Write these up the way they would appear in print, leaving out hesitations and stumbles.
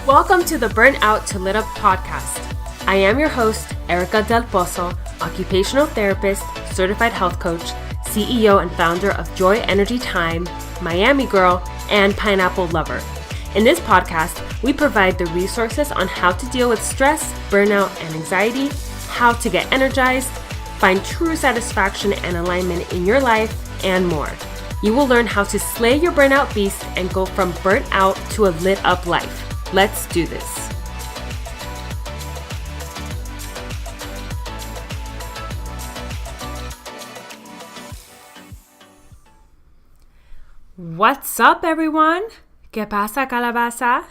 Welcome to the Burnout to Lit Up podcast. I am your host, Erica Del Pozo, occupational therapist, certified health coach, CEO and founder of Joy Energy Time, Miami girl, and pineapple lover. In this podcast, we provide the resources on how to deal with stress, burnout, and anxiety, how to get energized, find true satisfaction and alignment in your life, and more. You will learn how to slay your burnout beast and go from burnt out to a lit up life. Let's do this. What's up, everyone? ¿Qué pasa, calabaza?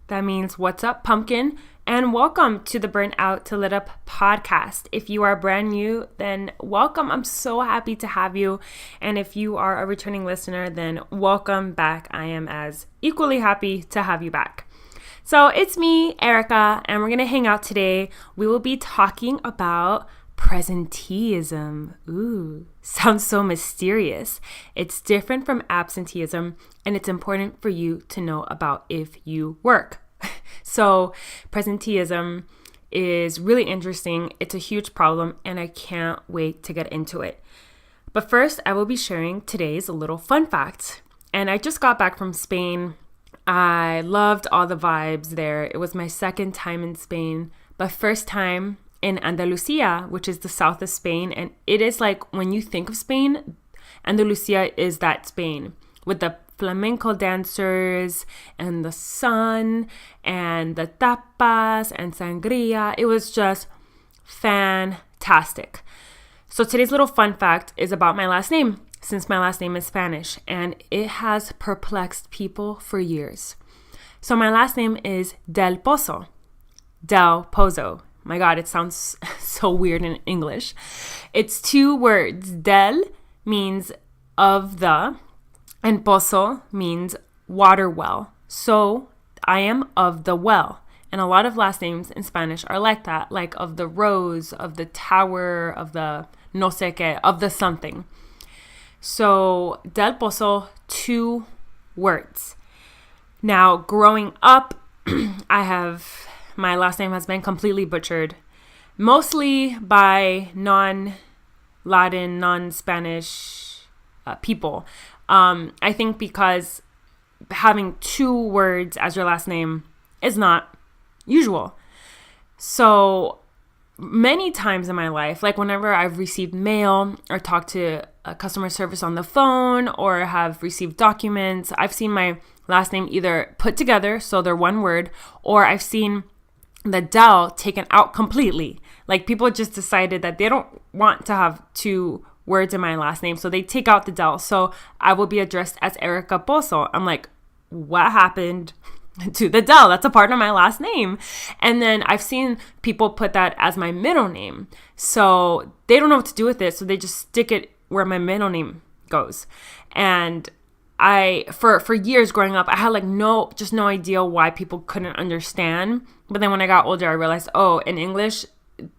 That means what's up, pumpkin? And welcome to the Burnout to Lit Up podcast. If you are brand new, then welcome. I'm so happy to have you. And if you are a returning listener, then welcome back. I am as equally happy to have you back. So it's me, Erica, and we're going to hang out today. We will be talking about presenteeism. Ooh, sounds so mysterious. It's different from absenteeism, and it's important for you to know about if you work. So presenteeism is really interesting. It's a huge problem, and I can't wait to get into it. But first, I will be sharing today's little fun fact. And I just got back from Spain. I loved all the vibes there. It was my second time in Spain, but first time in Andalusia, which is the south of Spain. And it is like, when you think of Spain, Andalusia is that Spain with the flamenco dancers and the sun and the tapas and sangria. It was just fantastic. So today's little fun fact is about my last name, since my last name is Spanish, and it has perplexed people for years. So my last name is Del Pozo. Del Pozo. My God, it sounds so weird in English. It's two words. Del means of the, and Pozo means water well. So I am of the well. And a lot of last names in Spanish are like that, like of the rose, of the tower, of the no sé qué, of the something. So Del Pozo, two words. Now, growing up, my last name has been completely butchered, mostly by non-Latin, non-Spanish people. I think because having two words as your last name is not usual. So many times in my life, like whenever I've received mail or talked to a customer service on the phone or have received documents, I've seen my last name either put together, so they're one word, or I've seen the del taken out completely. Like people just decided that they don't want to have two words in my last name, so they take out the del. So I will be addressed as Erica Pozo. I'm like, what happened to the del? That's a part of my last name. And then I've seen people put that as my middle name. So they don't know what to do with it. So they just stick it where my middle name goes. And for years growing up, I had no idea why people couldn't understand. But then when I got older, I realized, oh, in English,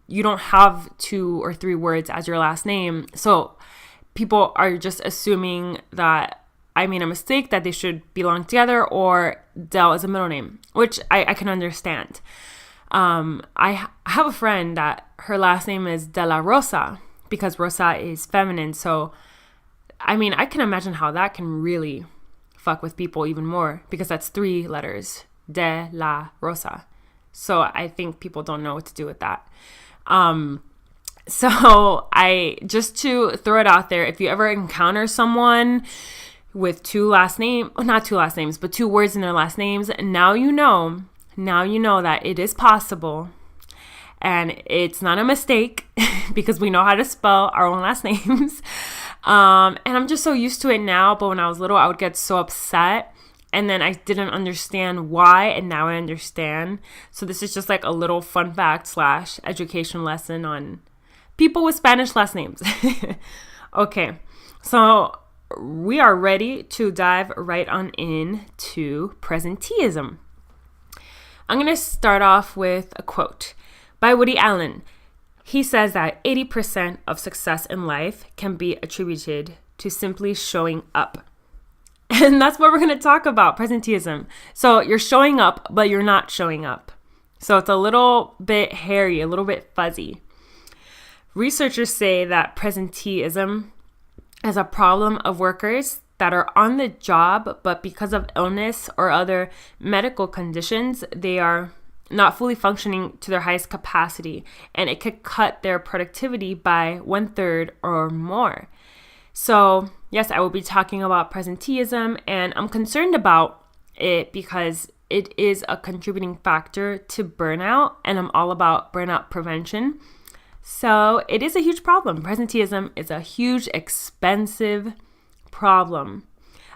you don't have two or three words as your last name. So people are just assuming that I made a mistake, that they should belong together, or Del is a middle name, which I can understand. I have a friend that her last name is De La Rosa because Rosa is feminine. So, I mean, I can imagine how that can really fuck with people even more because that's three letters, De La Rosa. So I think people don't know what to do with that. So just to throw it out there, if you ever encounter someone with two words in their last names, now you know that it is possible and it's not a mistake because we know how to spell our own last names. And I'm just so used to it now, but when I was little, I would get so upset and then I didn't understand why, and now I understand. So this is just like a little fun fact / education lesson on people with Spanish last names. Okay, so we are ready to dive right on into presenteeism. I'm going to start off with a quote by Woody Allen. He says that 80% of success in life can be attributed to simply showing up. And that's what we're going to talk about, presenteeism. So you're showing up, but you're not showing up. So it's a little bit hairy, a little bit fuzzy. Researchers say that presenteeism is a problem of workers that are on the job, but because of illness or other medical conditions, they are not fully functioning to their highest capacity, and it could cut their productivity by 1/3 or more. So yes, I will be talking about presenteeism, and I'm concerned about it because it is a contributing factor to burnout, and I'm all about burnout prevention. So it is a huge problem. Presenteeism is a huge, expensive problem.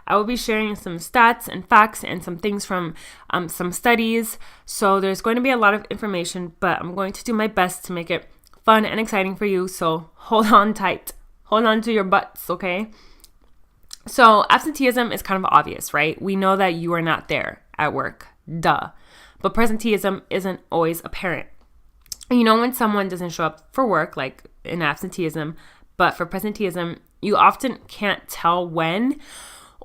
I will be sharing some stats and facts and some things from some studies. So there's going to be a lot of information, but I'm going to do my best to make it fun and exciting for you. So hold on tight. Hold on to your butts, okay? So absenteeism is kind of obvious, right? We know that you are not there at work. Duh. But presenteeism isn't always apparent. You know when someone doesn't show up for work, like in absenteeism, but for presenteeism, you often can't tell when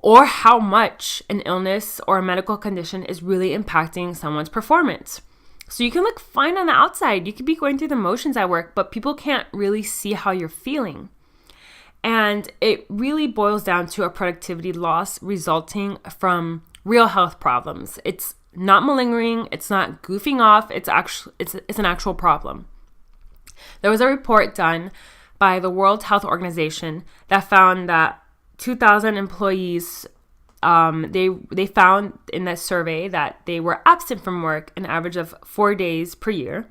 or how much an illness or a medical condition is really impacting someone's performance. So you can look fine on the outside. You could be going through the motions at work, but people can't really see how you're feeling. And it really boils down to a productivity loss resulting from real health problems. It's not malingering, it's not goofing off, it's an actual problem. There was a report done by the World Health Organization that found that 2,000 employees, they found in that survey that they were absent from work an average of 4 days per year.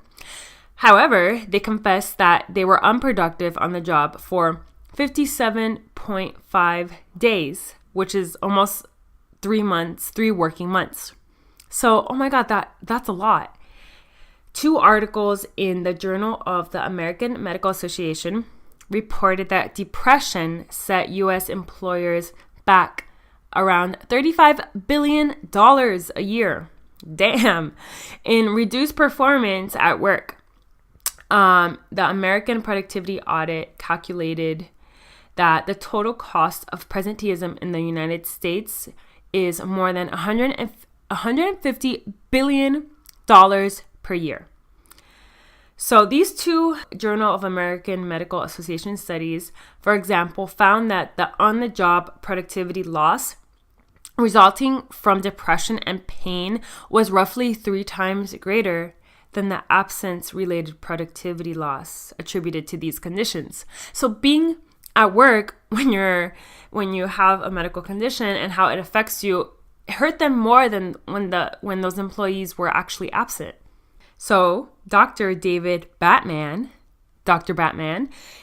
However, they confessed that they were unproductive on the job for 57.5 days, which is almost 3 working months. So, oh my God, that's a lot. 2 articles in the Journal of the American Medical Association reported that depression set U.S. employers back around $35 billion a year. Damn. In reduced performance at work. The American Productivity Audit calculated that the total cost of presenteeism in the United States is more than $150 billion per year. So these 2 Journal of American Medical Association studies, for example, found that the on-the-job productivity loss resulting from depression and pain was roughly 3 times greater than the absence-related productivity loss attributed to these conditions. So being at work when you have a medical condition and how it affects you, it hurt them more than when those employees were actually absent. So Dr. Batman,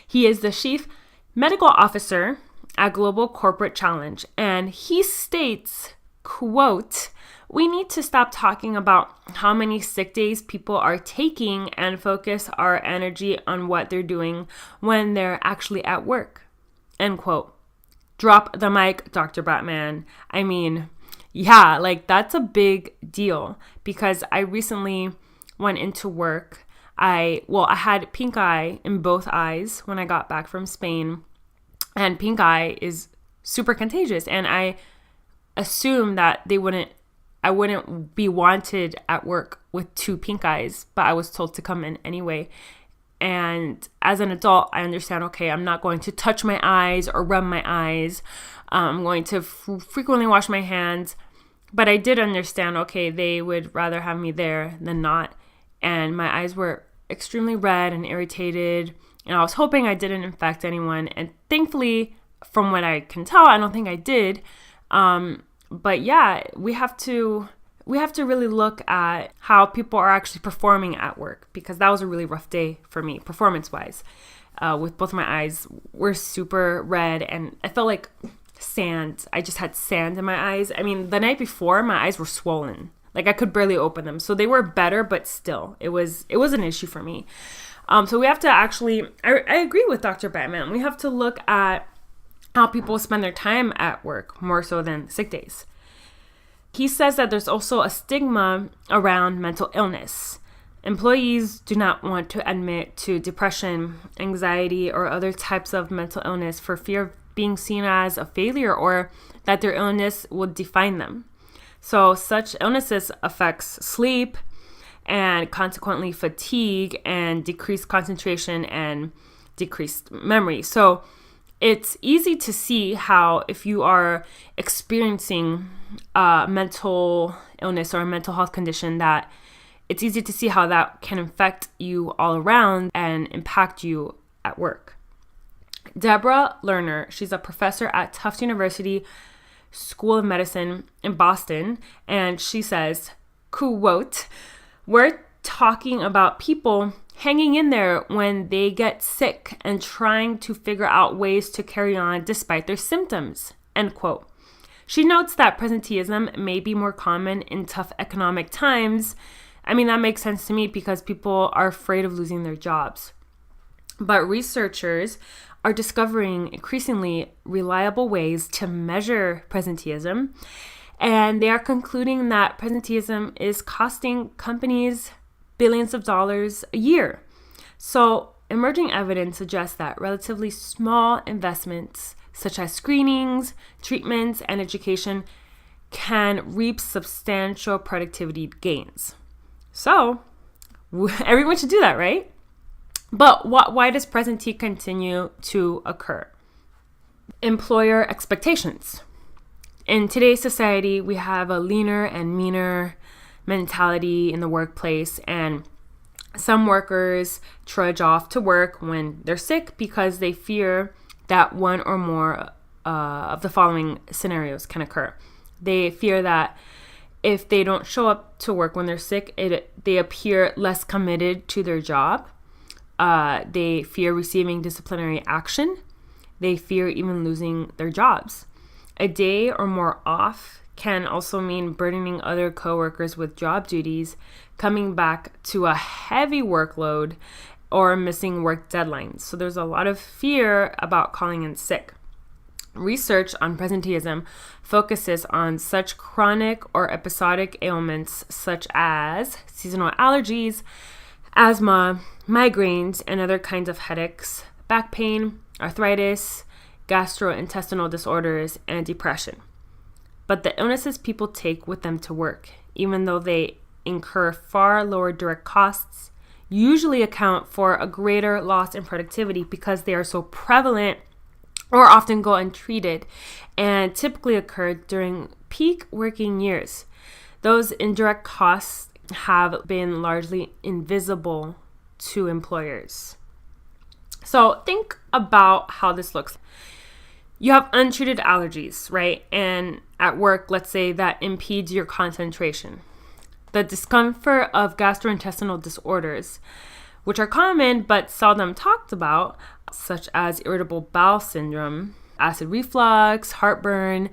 he is the Chief Medical Officer at Global Corporate Challenge, and he states, quote, "We need to stop talking about how many sick days people are taking and focus our energy on what they're doing when they're actually at work," end quote. Drop the mic, Dr. Batman. I mean, yeah, like that's a big deal because I recently went into work. I had pink eye in both eyes when I got back from Spain, and pink eye is super contagious, and I assumed that I wouldn't be wanted at work with 2 pink eyes, but I was told to come in anyway. And as an adult, I understand, okay, I'm not going to touch my eyes or rub my eyes. I'm going to frequently wash my hands. But I did understand, okay, they would rather have me there than not. And my eyes were extremely red and irritated. And I was hoping I didn't infect anyone. And thankfully, from what I can tell, I don't think I did. But yeah, we have to really look at how people are actually performing at work, because that was a really rough day for me, performance-wise. With both my eyes were super red, and I felt like sand. I just had sand in my eyes. I mean, the night before, my eyes were swollen. Like I could barely open them. So they were better, but still, it was an issue for me. So we have to actually, I agree with Dr. Batman. We have to look at how people spend their time at work more so than sick days. He says that there's also a stigma around mental illness. Employees do not want to admit to depression, anxiety, or other types of mental illness for fear of being seen as a failure or that their illness would define them. So such illnesses affects sleep and consequently fatigue and decreased concentration and decreased memory. So it's easy to see how if you are experiencing mental illness or a mental health condition, that it's easy to see how that can affect you all around and impact you at work. Deborah Lerner, she's a professor at Tufts University School of Medicine in Boston, and she says, quote, "We're talking about people hanging in there when they get sick and trying to figure out ways to carry on despite their symptoms," end quote. She notes that presenteeism may be more common in tough economic times. I mean, that makes sense to me because people are afraid of losing their jobs. But researchers are discovering increasingly reliable ways to measure presenteeism, and they are concluding that presenteeism is costing companies billions of dollars a year. So emerging evidence suggests that relatively small investments such as screenings, treatments, and education can reap substantial productivity gains. So everyone should do that, right? But why does presenteeism continue to occur? Employer expectations. In today's society, we have a leaner and meaner mentality in the workplace, and some workers trudge off to work when they're sick because they fear that one or more of the following scenarios can occur. They fear that if they don't show up to work when they're sick, they appear less committed to their job. They fear receiving disciplinary action. They fear even losing their jobs. A day or more off can also mean burdening other coworkers with job duties, coming back to a heavy workload, or missing work deadlines. So there's a lot of fear about calling in sick. Research on presenteeism focuses on such chronic or episodic ailments such as seasonal allergies, asthma, migraines, and other kinds of headaches, back pain, arthritis, gastrointestinal disorders, and depression. But the illnesses people take with them to work, even though they incur far lower direct costs, usually account for a greater loss in productivity because they are so prevalent or often go untreated and typically occur during peak working years. Those indirect costs have been largely invisible to employers. So think about how this looks. You have untreated allergies, right? And at work, let's say that impedes your concentration. The discomfort of gastrointestinal disorders, which are common but seldom talked about, such as irritable bowel syndrome, acid reflux, heartburn.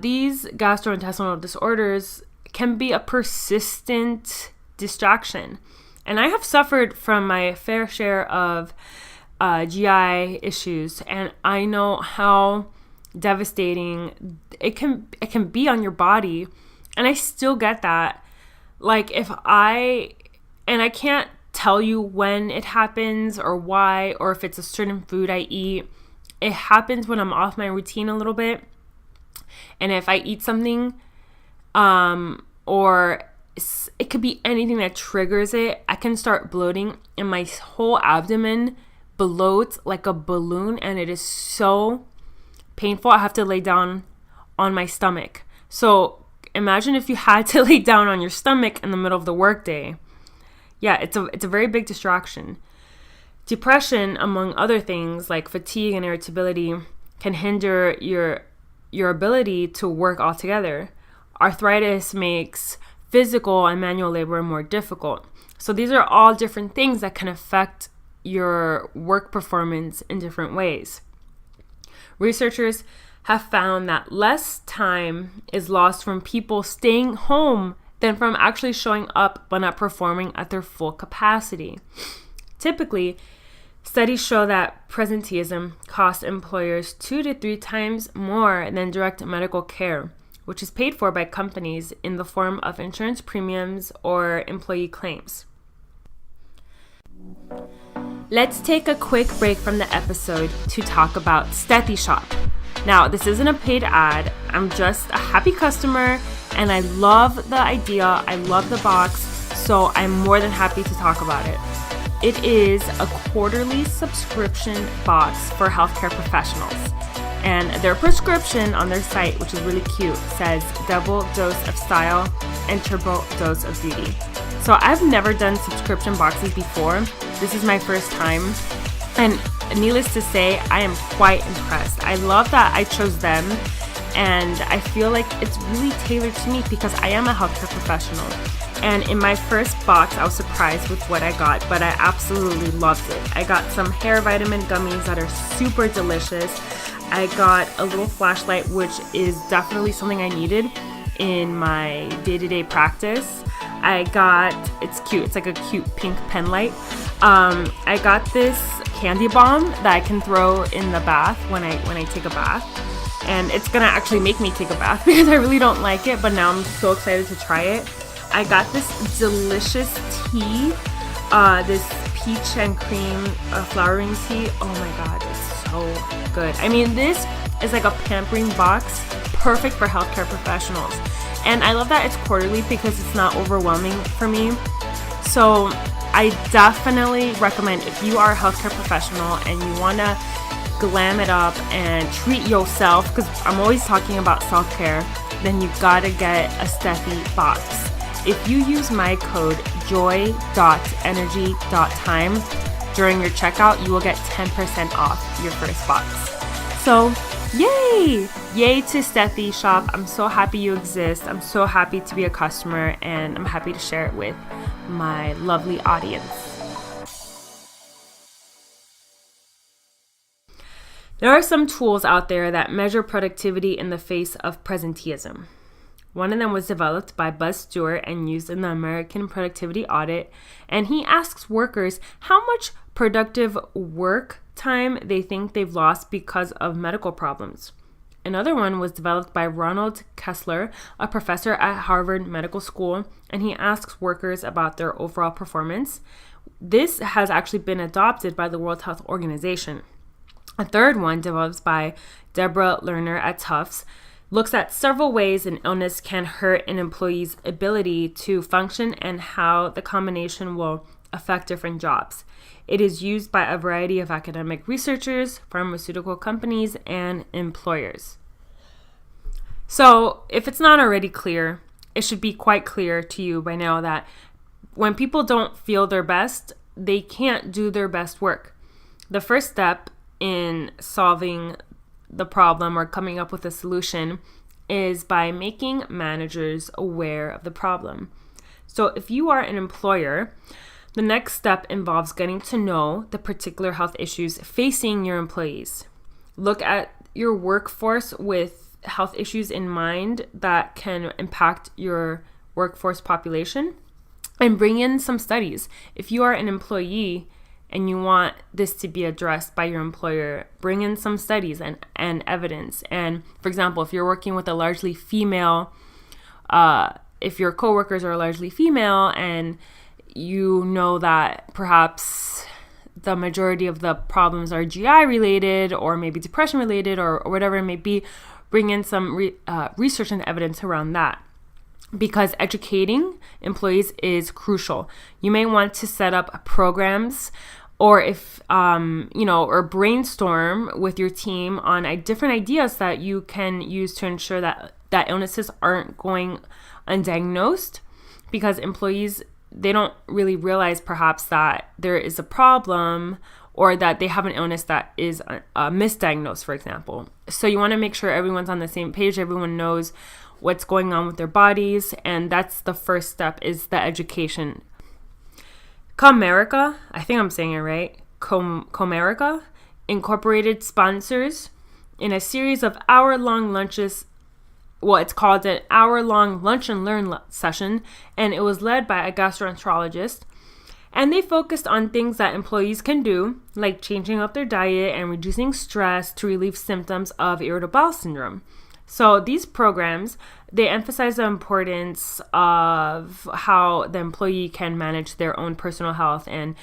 These gastrointestinal disorders can be a persistent distraction. And I have suffered from my fair share of GI issues, and I know how devastating it can be on your body. And I still get that. Like I can't tell you when it happens or why, or if it's a certain food I eat. It happens when I'm off my routine a little bit. And if I eat something, or it could be anything that triggers it, I can start bloating and my whole abdomen bloats like a balloon, and it is so painful. I have to lay down on my stomach. So imagine if you had to lay down on your stomach in the middle of the workday. Yeah, it's a very big distraction. Depression, among other things like fatigue and irritability, can hinder your ability to work altogether. Arthritis makes physical and manual labor more difficult. So these are all different things that can affect your work performance in different ways. Researchers have found that less time is lost from people staying home than from actually showing up but not performing at their full capacity. Typically, studies show that presenteeism costs employers 2 to 3 times more than direct medical care, which is paid for by companies in the form of insurance premiums or employee claims. Let's take a quick break from the episode to talk about Presenteeism Shop. Now, this isn't a paid ad. I'm just a happy customer and I love the idea. I love the box, so I'm more than happy to talk about it. It is a quarterly subscription box for healthcare professionals. And their prescription on their site, which is really cute, says double dose of style and turbo dose of beauty. So I've never done subscription boxes before. This is my first time. And needless to say, I am quite impressed. I love that I chose them. And I feel like it's really tailored to me because I am a healthcare professional. And in my first box, I was surprised with what I got, but I absolutely loved it. I got some hair vitamin gummies that are super delicious. I got a little flashlight, which is definitely something I needed in my day-to-day practice. It's cute. It's like a cute pink pen light. I got this candy bomb that I can throw in the bath when I take a bath. And it's gonna actually make me take a bath because I really don't like it, but now I'm so excited to try it. I got this delicious tea, this peach and cream flowering tea. Oh my god, it's so good. I mean, this is like a pampering box, perfect for healthcare professionals. And I love that it's quarterly because it's not overwhelming for me. So I definitely recommend, if you are a healthcare professional and you want to glam it up and treat yourself, because I'm always talking about self-care, then you gotta get a Presenteeism box. If you use my code joy.energy.time during your checkout, you will get 10% off your first box. So yay to Presenteeism Shop. I'm so happy you exist. I'm so happy to be a customer, and I'm happy to share it with my lovely audience. There are some tools out there that measure productivity in the face of presenteeism. One of them was developed by Buzz Stewart and used in the American Productivity Audit, and he asks workers how much productive work time they think they've lost because of medical problems. Another one was developed by Ronald Kessler, a professor at Harvard Medical School, and he asks workers about their overall performance. This has actually been adopted by the World Health Organization. A third one, developed by Deborah Lerner at Tufts, looks at several ways an illness can hurt an employee's ability to function and how the combination will affect different jobs. It is used by a variety of academic researchers, pharmaceutical companies, and employers. So, if it's not already clear, it should be quite clear to you by now that when people don't feel their best, they can't do their best work. The first step in solving the problem or coming up with a solution is by making managers aware of the problem. So if you are an employer, the next step involves getting to know the particular health issues facing your employees. Look at your workforce with health issues in mind that can impact your workforce population and bring in some studies. If you are an employee and you want this to be addressed by your employer, bring in some studies and evidence. And for example, if you're working with a largely female, if your coworkers are largely female and you know that perhaps the majority of the problems are GI related or maybe depression related or whatever it may be, bring in some research and evidence around that. Because educating employees is crucial. You may want to set up programs or or brainstorm with your team on different ideas that you can use to ensure that illnesses aren't going undiagnosed, because employees, they don't really realize perhaps that there is a problem or that they have an illness that is misdiagnosed, for example. So you want to make sure everyone's on the same page, everyone knows what's going on with their bodies, and that's the first step, is the education. Comerica, I think I'm saying it right, Comerica Incorporated sponsors in a series of hour-long lunches. Well, it's called an hour-long lunch and learn session, and it was led by a gastroenterologist. And they focused on things that employees can do, like changing up their diet and reducing stress to relieve symptoms of irritable bowel syndrome. So these programs, they emphasize the importance of how the employee can manage their own personal health and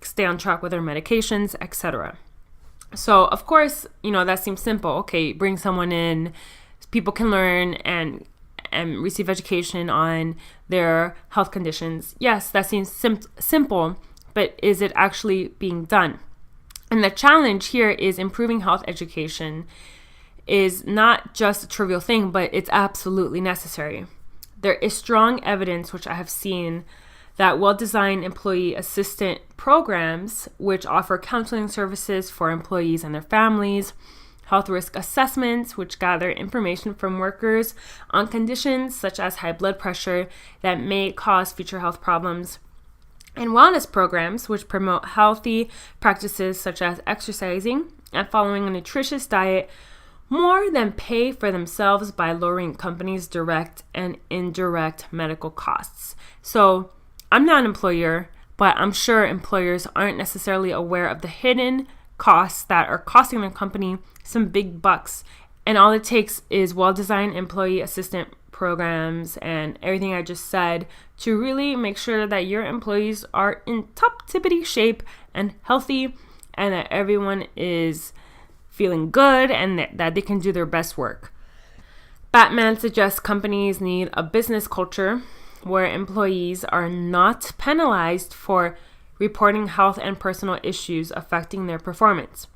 stay on track with their medications, etc. So of course, that seems simple. Okay, bring someone in, people can learn and receive education on their health conditions. Yes, that seems simple, but is it actually being done? And the challenge here is improving health education is not just a trivial thing, but it's absolutely necessary. There is strong evidence, which I have seen, that well-designed employee assistant programs, which offer counseling services for employees and their families, health risk assessments, which gather information from workers on conditions such as high blood pressure that may cause future health problems, and wellness programs, which promote healthy practices such as exercising and following a nutritious diet, more than pay for themselves by lowering companies' direct and indirect medical costs. So I'm not an employer, but I'm sure employers aren't necessarily aware of the hidden costs that are costing their company some big bucks. And all it takes is well-designed employee assistant programs and everything I just said to really make sure that your employees are in top tippity shape and healthy, and that everyone is feeling good and that they can do their best work. Batman suggests companies need a business culture where employees are not penalized for reporting health and personal issues affecting their performance.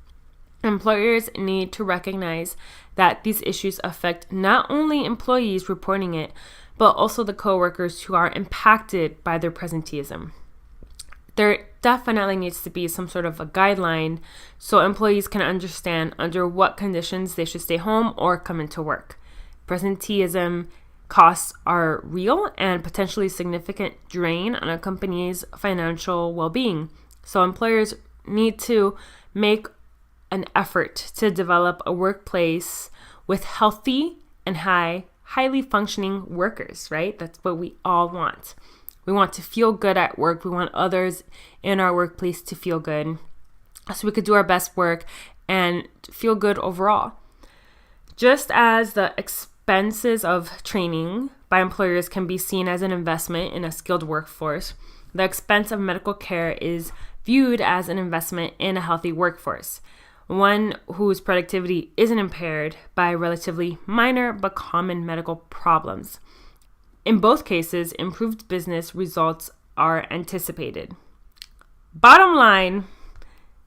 Employers need to recognize that these issues affect not only employees reporting it, but also the coworkers who are impacted by their presenteeism. There definitely needs to be some sort of a guideline so employees can understand under what conditions they should stay home or come into work. Presenteeism costs are real and potentially significant drain on a company's financial well-being. So employers need to make an effort to develop a workplace with healthy and highly functioning workers, right? That's what we all want. We want to feel good at work. We want others in our workplace to feel good so we could do our best work and feel good overall. Just as the expenses of training by employers can be seen as an investment in a skilled workforce, the expense of medical care is viewed as an investment in a healthy workforce, one whose productivity isn't impaired by relatively minor but common medical problems. In both cases, improved business results are anticipated. Bottom line,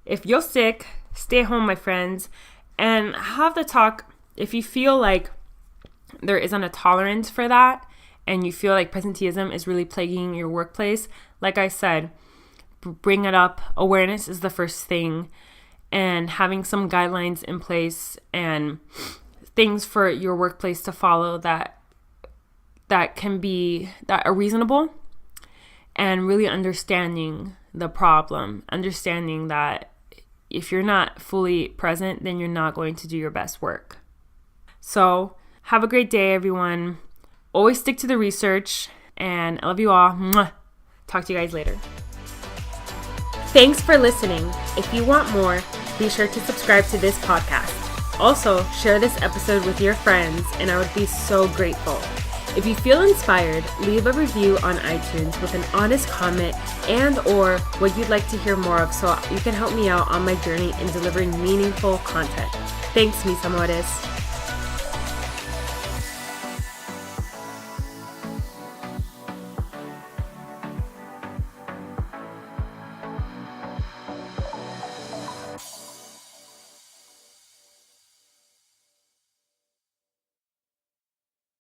if you're sick, stay home, my friends, and have the talk. If you feel like there isn't a tolerance for that and you feel like presenteeism is really plaguing your workplace, like I said, bring it up. Awareness is the first thing, and having some guidelines in place and things for your workplace to follow that are reasonable, and really understanding the problem, understanding that if you're not fully present, then you're not going to do your best work. So have a great day, everyone. Always stick to the research, and I love you all. Mwah. Talk to you guys later. Thanks for listening. If you want more, be sure to subscribe to this podcast. Also, share this episode with your friends, and I would be so grateful. If you feel inspired, leave a review on iTunes with an honest comment and or what you'd like to hear more of so you can help me out on my journey in delivering meaningful content. Thanks, mis amores.